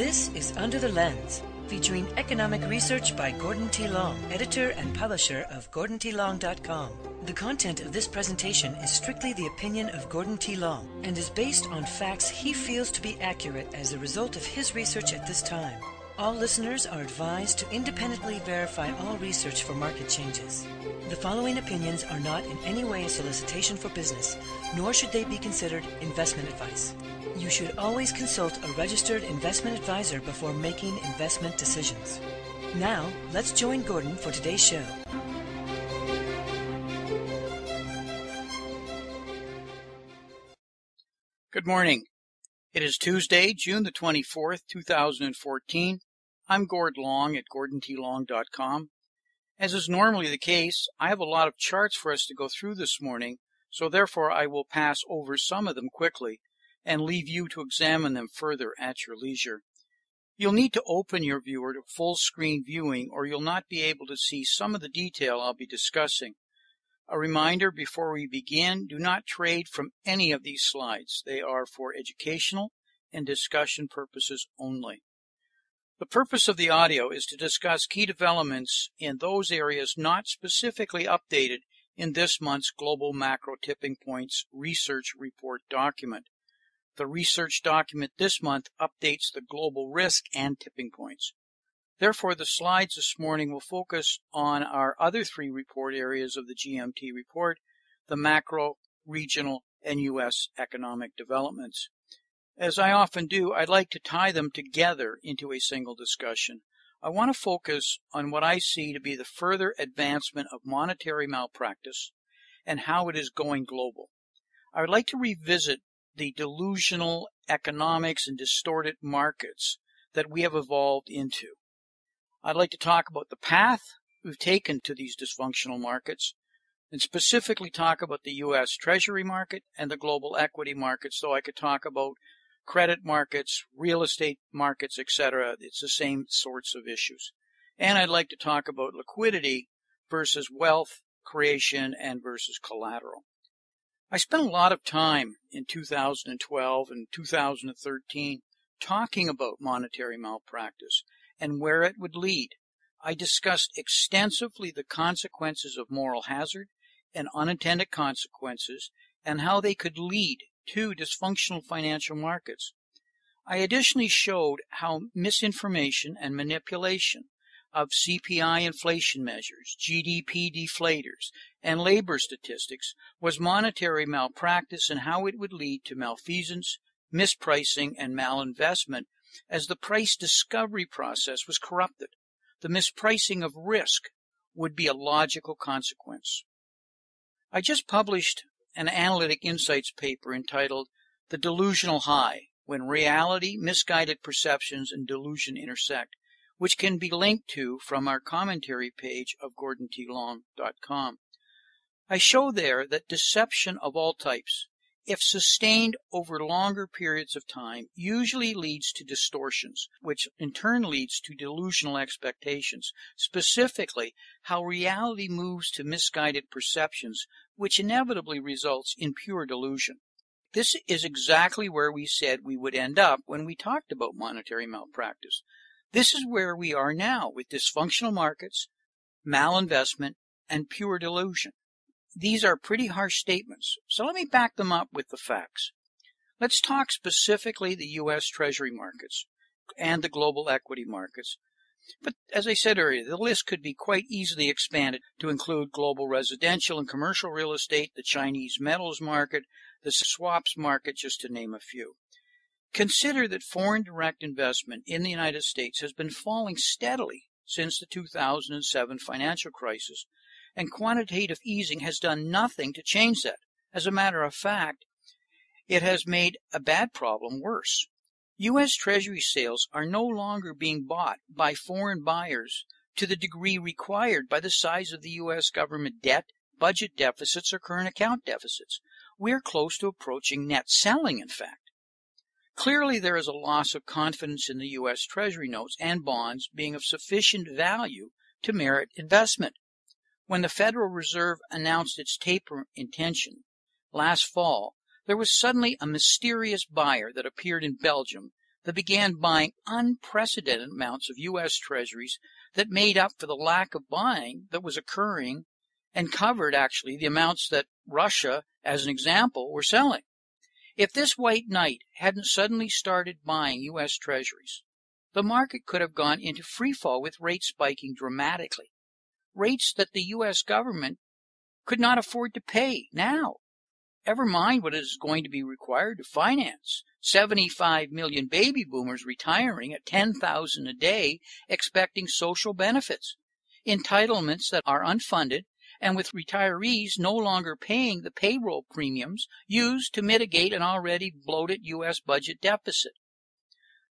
This is Under the Lens, featuring economic research by Gordon T. Long, editor and publisher of GordonTLong.com. The content of this presentation is strictly the opinion of Gordon T. Long and is based on facts he feels to be accurate as a result of his research at this time. All listeners are advised to independently verify all research for market changes. The following opinions are not in any way a solicitation for business, nor should they be considered investment advice. You should always consult a registered investment advisor before making investment decisions. Now, let's join Gordon for today's show. Good morning. It is Tuesday, June the 24th, 2014. I'm Gord Long at GordonTLong.com. As is normally the case, I have a lot of charts for us to go through this morning, so therefore I will pass over some of them quickly and leave you to examine them further at your leisure. You'll need to open your viewer to full screen viewing or you'll not be able to see some of the detail I'll be discussing. A reminder before we begin, do not trade from any of these slides. They are for educational and discussion purposes only. The purpose of the audio is to discuss key developments in those areas not specifically updated in this month's Global Macro Tipping Points Research Report document. The research document this month updates the global risk and tipping points. Therefore, the slides this morning will focus on our other three report areas of the GMT report, the macro, regional, and U.S. economic developments. As I often do, I'd like to tie them together into a single discussion. I want to focus on what I see to be the further advancement of monetary malpractice and how it is going global. I would like to revisit the delusional economics and distorted markets that we have evolved into. I'd like to talk about the path we've taken to these dysfunctional markets, and specifically talk about the U.S. Treasury market and the global equity market, so I could talk about credit markets, real estate markets, etc. It's the same sorts of issues. And I'd like to talk about liquidity versus wealth creation and versus collateral. I spent a lot of time in 2012 and 2013 talking about monetary malpractice and where it would lead. I discussed extensively the consequences of moral hazard and unintended consequences and how they could lead to dysfunctional financial markets. I additionally showed how misinformation and manipulation of CPI inflation measures, GDP deflators, and labor statistics was monetary malpractice and how it would lead to malfeasance, mispricing, and malinvestment as the price discovery process was corrupted. The mispricing of risk would be a logical consequence. I just published an analytic insights paper entitled The Delusional High, When Reality, Misguided Perceptions, and Delusion Intersect, which can be linked to from our commentary page of GordonTLong.com. I show there that deception of all types, if sustained over longer periods of time, usually leads to distortions, which in turn leads to delusional expectations, specifically how reality moves to misguided perceptions, which inevitably results in pure delusion. This is exactly where we said we would end up when we talked about monetary malpractice. This is where we are now with dysfunctional markets, malinvestment, and pure delusion. These are pretty harsh statements, so let me back them up with the facts. Let's talk specifically the U.S. Treasury markets and the global equity markets. But as I said earlier, the list could be quite easily expanded to include global residential and commercial real estate, the Chinese metals market, the swaps market, just to name a few. Consider that foreign direct investment in the United States has been falling steadily since the 2007 financial crisis, and quantitative easing has done nothing to change that. As a matter of fact, it has made a bad problem worse. U.S. Treasury sales are no longer being bought by foreign buyers to the degree required by the size of the U.S. government debt, budget deficits, or current account deficits. We are close to approaching net selling, in fact. Clearly, there is a loss of confidence in the U.S. Treasury notes and bonds being of sufficient value to merit investment. When the Federal Reserve announced its taper intention last fall, there was suddenly a mysterious buyer that appeared in Belgium that began buying unprecedented amounts of U.S. treasuries that made up for the lack of buying that was occurring and covered, actually, the amounts that Russia, as an example, were selling. If this white knight hadn't suddenly started buying U.S. treasuries, the market could have gone into freefall with rates spiking dramatically, rates that the U.S. government could not afford to pay now. Ever mind what is going to be required to finance 75 million baby boomers retiring at $10,000 a day expecting social benefits, entitlements that are unfunded, and with retirees no longer paying the payroll premiums used to mitigate an already bloated U.S. budget deficit.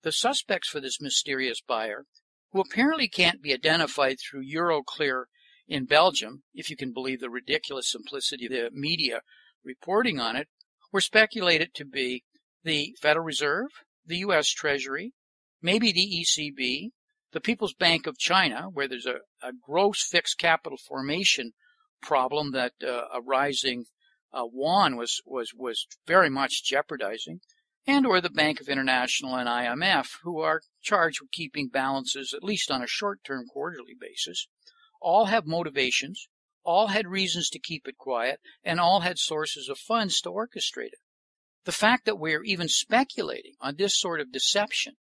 The suspects for this mysterious buyer, who apparently can't be identified through Euroclear in Belgium, if you can believe the ridiculous simplicity of the media reporting on it, were speculated to be the Federal Reserve, the U.S. Treasury, maybe the ECB, the People's Bank of China, where there's a gross fixed capital formation problem that a rising yuan was very much jeopardizing, and or the Bank of International and IMF, who are charged with keeping balances, at least on a short-term quarterly basis. All have motivations, all had reasons to keep it quiet, and all had sources of funds to orchestrate it. The fact that we are even speculating on this sort of deception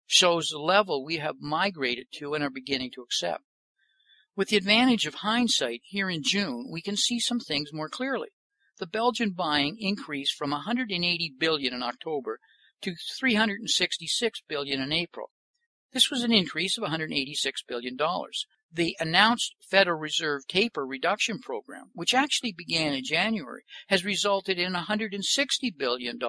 shows the level we have migrated to and are beginning to accept. With the advantage of hindsight, here in June, we can see some things more clearly. The Belgian buying increased from $180 billion in October to $366 billion in April. This was an increase of $186 billion. The announced Federal Reserve taper reduction program, which actually began in January, has resulted in $160 billion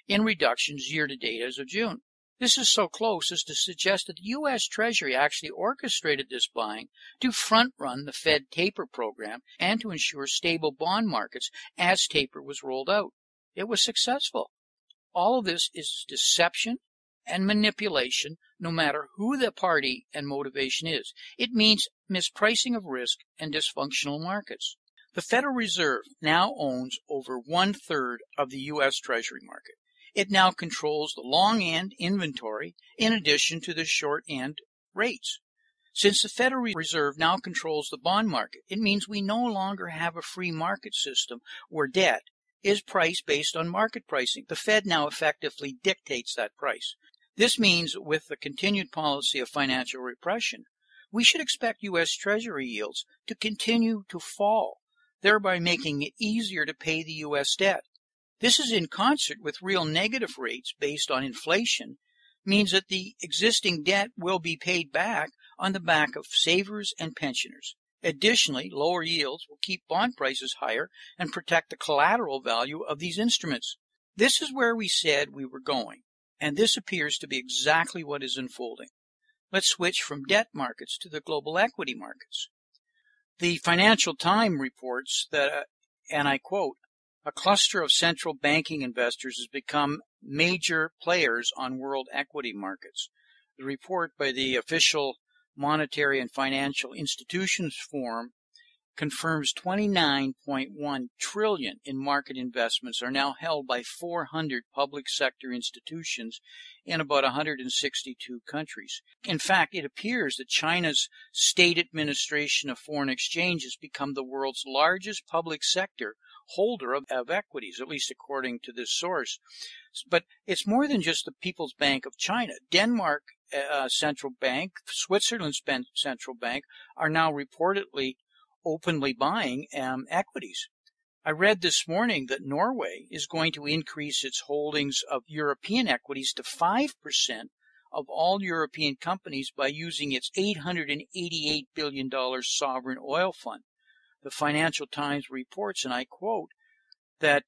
in reductions year-to-date as of June. This is so close as to suggest that the U.S. Treasury actually orchestrated this buying to front-run the Fed taper program and to ensure stable bond markets as taper was rolled out. It was successful. All of this is deception and manipulation, no matter who the party and motivation is. It means mispricing of risk and dysfunctional markets. The Federal Reserve now owns over 1/3 of the U.S. Treasury market. It now controls the long-end inventory in addition to the short-end rates. Since the Federal Reserve now controls the bond market, it means we no longer have a free market system where debt is priced based on market pricing. The Fed now effectively dictates that price. This means with the continued policy of financial repression, we should expect U.S. Treasury yields to continue to fall, thereby making it easier to pay the U.S. debt. This is in concert with real negative rates based on inflation, means that the existing debt will be paid back on the back of savers and pensioners. Additionally, lower yields will keep bond prices higher and protect the collateral value of these instruments. This is where we said we were going, and this appears to be exactly what is unfolding. Let's switch from debt markets to the global equity markets. The Financial Times reports that, and I quote, a cluster of central banking investors has become major players on world equity markets. The report by the official Monetary and Financial Institutions Forum confirms $29.1 trillion in market investments are now held by 400 public sector institutions in about 162 countries. In fact, it appears that China's State Administration of Foreign Exchange has become the world's largest public sector holder of equities, at least according to this source. But it's more than just the People's Bank of China. Denmark Central Bank, Switzerland's Central Bank are now reportedly openly buying equities. I read this morning that Norway is going to increase its holdings of European equities to 5% of all European companies by using its $888 billion sovereign oil fund. The Financial Times reports, and I quote, that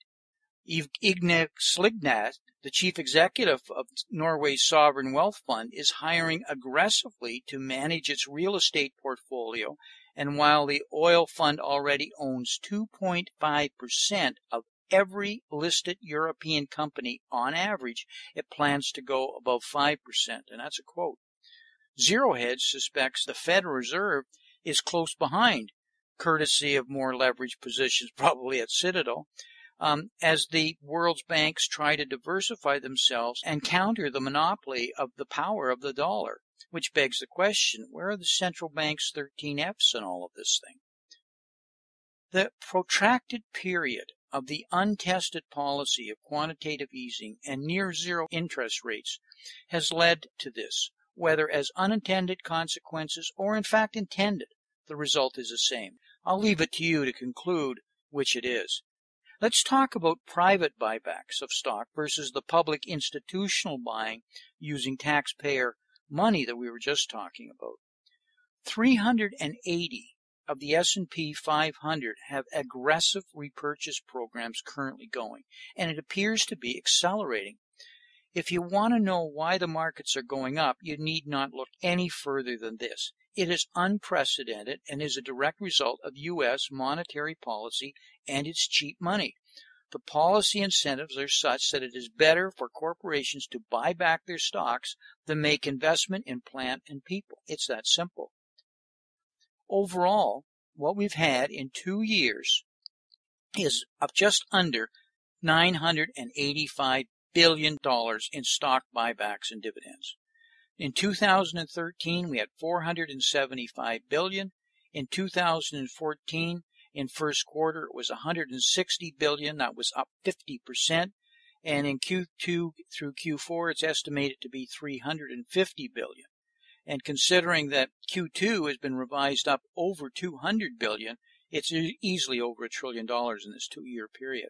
Igne Slignat, the chief executive of Norway's sovereign wealth fund, is hiring aggressively to manage its real estate portfolio, and while the oil fund already owns 2.5% of every listed European company on average, it plans to go above 5%, and that's a quote. Zero Hedge suspects the Federal Reserve is close behind, courtesy of more leveraged positions probably at Citadel. as the world's banks try to diversify themselves and counter the monopoly of the power of the dollar, which begs the question, where are the central bank's 13 Fs in all of this thing? The protracted period of the untested policy of quantitative easing and near zero interest rates has led to this. Whether as unintended consequences or in fact intended, the result is the same. I'll leave it to you to conclude which it is. Let's talk about private buybacks of stock versus the public institutional buying using taxpayer money that we were just talking about. 380 of the S&P 500 have aggressive repurchase programs currently going, and it appears to be accelerating. If you want to know why the markets are going up, you need not look any further than this. It is unprecedented and is a direct result of U.S. monetary policy and its cheap money. The policy incentives are such that it is better for corporations to buy back their stocks than make investment in plant and people. It's that simple. Overall, what we've had in 2 years is of just under $985 billion in stock buybacks and dividends. In 2013, we had $475 billion. In 2014, in first quarter, it was $160 billion. That was up 50%. And in Q2 through Q4, it's estimated to be $350 billion. And considering that Q2 has been revised up over $200 billion, it's easily over $1 trillion in this 2-year period.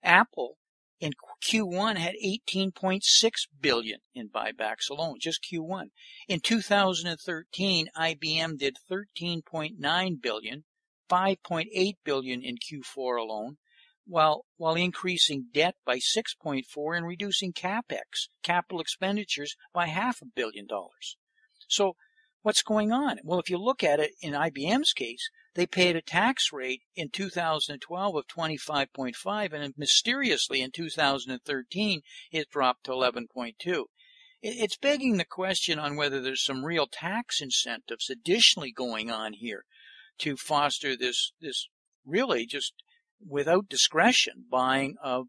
Apple in Q1 had $18.6 billion in buybacks alone, just Q1. In 2013, IBM did $13.9 billion, $5.8 billion in Q4 alone, while increasing debt by $6.4 and reducing CapEx, capital expenditures, by $500 million. So what's going on? Well, if you look at it in IBM's case, they paid a tax rate in 2012 of 25.5, and mysteriously in 2013 it dropped to 11.2. It's begging the question on whether there's some real tax incentives additionally going on here to foster this really just without discretion buying of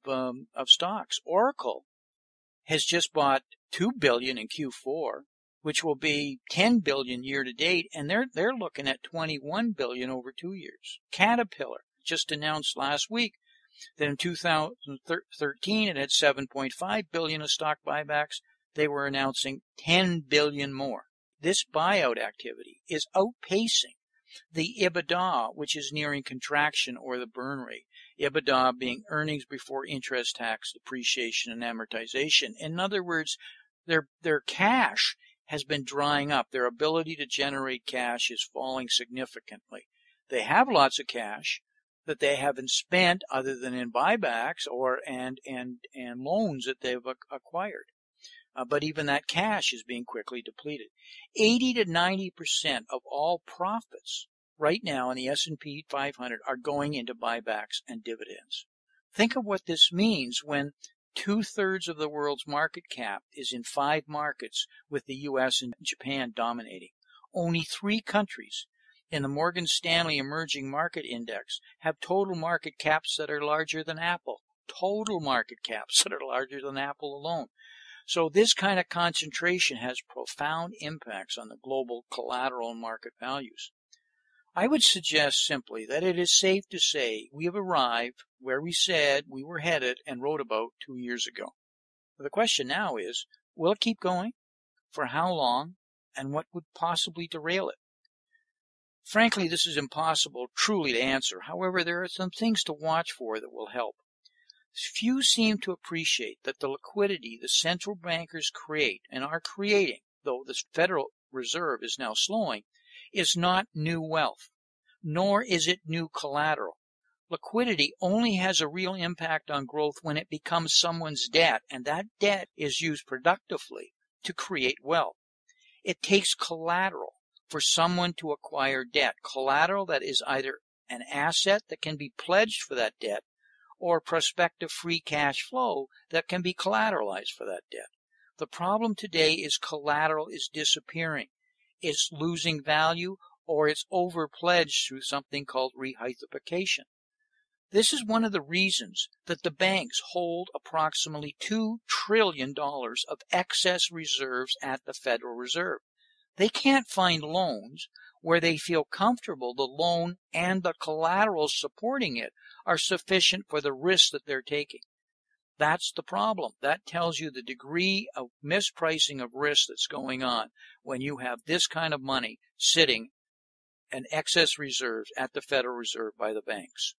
stocks. Oracle has just bought $2 billion in Q4. Which will be $10 billion year to date, and they're looking at $21 billion over 2 years. Caterpillar just announced last week that in 2013 it had $7.5 billion of stock buybacks. They were announcing $10 billion more. This buyout activity is outpacing the EBITDA, which is nearing contraction, or the burn rate. EBITDA being earnings before interest, tax, depreciation, and amortization. In other words, their cash has been drying up. Their ability to generate cash is falling significantly. They have lots of cash that they haven't spent other than in buybacks and loans that they've acquired. But even that cash is being quickly depleted. 80 to 90% of all profits right now in the S&P 500 are going into buybacks and dividends. Think of what this means when 2/3 of the world's market cap is in 5 markets, with the U.S. and Japan dominating. Only 3 countries in the Morgan Stanley Emerging Market Index have total market caps that are larger than Apple. Total market caps that are larger than Apple alone. So this kind of concentration has profound impacts on the global collateral and market values. I would suggest simply that it is safe to say we have arrived where we said we were headed and wrote about 2 years ago. The question now is, will it keep going? For how long? And what would possibly derail it? Frankly, this is impossible truly to answer. However, there are some things to watch for that will help. Few seem to appreciate that the liquidity the central bankers create and are creating, though the Federal Reserve is now slowing, is not new wealth, nor is it new collateral. Liquidity only has a real impact on growth when it becomes someone's debt, and that debt is used productively to create wealth. It takes collateral for someone to acquire debt, collateral that is either an asset that can be pledged for that debt or prospective free cash flow that can be collateralized for that debt. The problem today is collateral is disappearing. It's losing value, or it's overpledged through something called rehypothecation. This is one of the reasons that the banks hold approximately $2 trillion of excess reserves at the Federal Reserve. They can't find loans where they feel comfortable the loan and the collateral supporting it are sufficient for the risk that they're taking. That's the problem. That tells you the degree of mispricing of risk that's going on when you have this kind of money sitting in excess reserves at the Federal Reserve by the banks.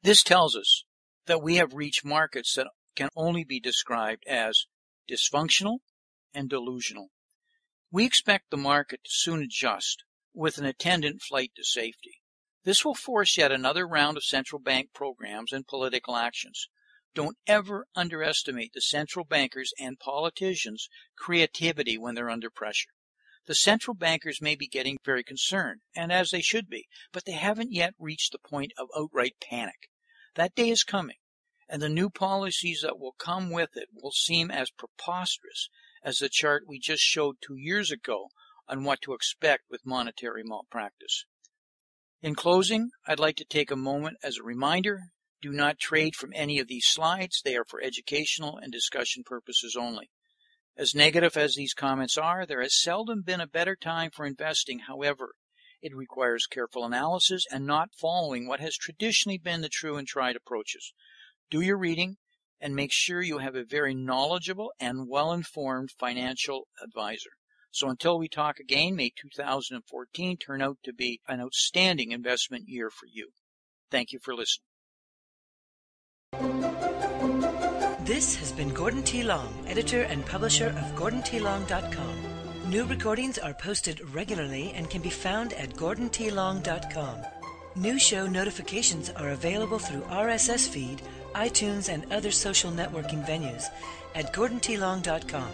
This tells us that we have reached markets that can only be described as dysfunctional and delusional. We expect the market to soon adjust with an attendant flight to safety. This will force yet another round of central bank programs and political actions. Don't ever underestimate the central bankers' and politicians' creativity when they're under pressure. The central bankers may be getting very concerned, and as they should be, but they haven't yet reached the point of outright panic. That day is coming, and the new policies that will come with it will seem as preposterous as the chart we just showed 2 years ago on what to expect with monetary malpractice. In closing, I'd like to take a moment as a reminder. Do not trade from any of these slides. They are for educational and discussion purposes only. As negative as these comments are, there has seldom been a better time for investing. However, it requires careful analysis and not following what has traditionally been the true and tried approaches. Do your reading and make sure you have a very knowledgeable and well-informed financial advisor. So until we talk again, may 2014 turn out to be an outstanding investment year for you. Thank you for listening. This has been Gordon T. Long, editor and publisher of GordonTLong.com. New recordings are posted regularly and can be found at GordonTLong.com. New show notifications are available through RSS feed, iTunes, and other social networking venues at GordonTLong.com.